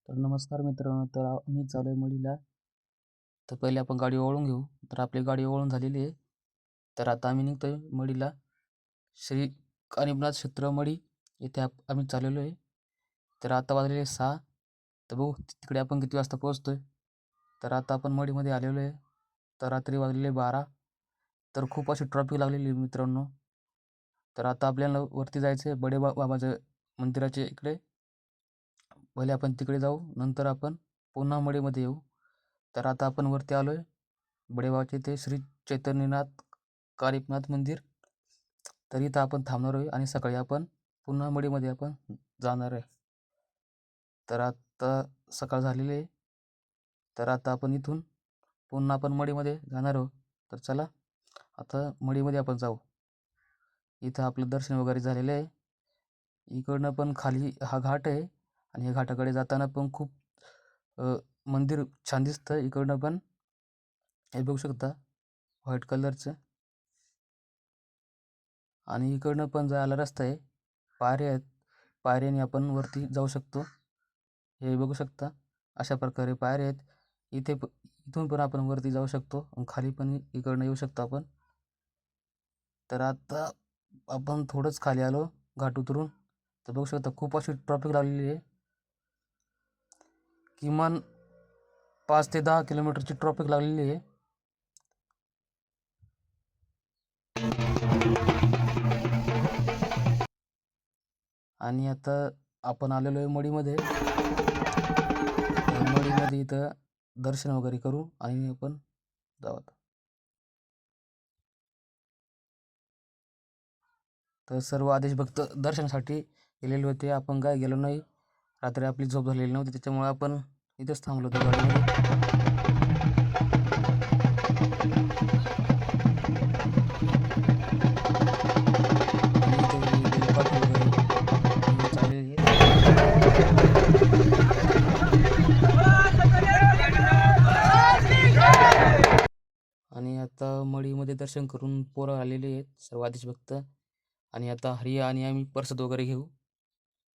तर नमस्कार मित्रांनो, तर मी चालू आहे मढीला. तर पहिले आपण गाडी वळून घेऊ. तर आपली गाडी वळून झालेली आहे. तर आता आम्ही निघतोय मढीला. श्री कानिफनाथ क्षेत्र मढी येथे आम्ही चाललेलो आहे. तर आता वाजलेले 6. तर बघू तिकडे आपण किती वाजता पोहोचतोय. तर आता आपण मढीमध्ये आलेलो आहे. तर रात्री वाजलेले 12. तर खूप अशी ट्रॉफिक लागलेली आहे मित्रांनो. तर आता आपल्याला वरती जायचं आहे बाबाच्या मंदिराच्या इकडे. पहिले आपण तिकडे जाऊ, नंतर आपण पुन्हा मढीमध्ये येऊ. तर आता आपण वरती आलोय बडेबाबाचे ते श्री चैतन्यनाथ कानिफनाथ मंदिर. तर इथं आपण थांबणार आहे आणि सकाळी आपण पुन्हा मढीमध्ये आपण जाणार आहे. तर आता सकाळ झालेली आहे. तर आता आपण इथून पुन्हा आपण मढीमध्ये जाणार आहोत. तर चला आता मढीमध्ये आपण जाऊ. इथं आपलं दर्शन वगैरे झालेलं आहे. इकडनं पण खाली हा घाट आहे आणि या घाटाकडे जाताना पण खूप मंदिर छान दिसतं. इकडनं पण हे बघू शकता व्हाईट कलरचं. आणि इकडनं पण जायला रस्ता आहे. पायऱ्या आहेत. पायऱ्याने आपण वरती जाऊ शकतो. हे बघू शकता अशा प्रकारे पायऱ्या आहेत. इथून पण आपण वरती जाऊ शकतो आणि खाली पण इकडनं येऊ शकतो आपण. तर आता आपण थोडंच खाली आलो घाट उतरून. तर बघू शकता खूप अशी ट्रॉफिक लागलेली आहे. किमान 5 ते 10 किलोमीटरची ट्रॉफिक लागलेली आहे. आणि आता आपण आलेलो आहे मढीमध्ये. मढीमध्ये इथं दर्शन वगैरे करू आणि आपण जाऊ. तर सर्व आदेश भक्त दर्शनासाठी गेलेले होते. आपण काय गेलो नाही. रात्री आपली झोप झालेली नव्हती, त्याच्यामुळे आपण इथंच थांबलो होतो गाडीमध्ये. आणि इथे देवपाठी वगैरे हे चाललेली आहे. आणि आता मढीमध्ये दर्शन करून पोरं आलेले आहेत सर्व आदेश भक्त. आणि आता हरी आणि आम्ही प्रसाद वगैरे घेऊ.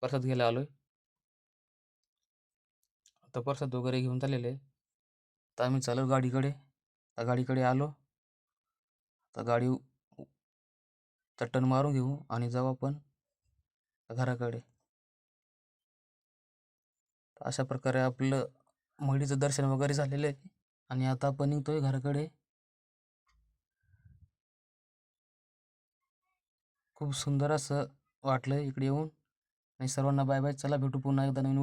प्रसाद घ्यायला आलोय. आता प्रसाद वगैरे घेऊन चाललेले आहे. तर आम्ही चालू गाडीकडे. त्या गाडीकडे आलो. तर गाडी चट्टन मारून घेऊ आणि जाऊ आपण घराकडे. अशा प्रकारे आपलं मढीचं दर्शन वगैरे झालेलं आहे. आणि आता आपण निघतोय घराकडे. खूप सुंदर असं वाटलं इकडे येऊन. आणि सर्वांना बाय बाय. चला भेटू पुन्हा एकदा नवीन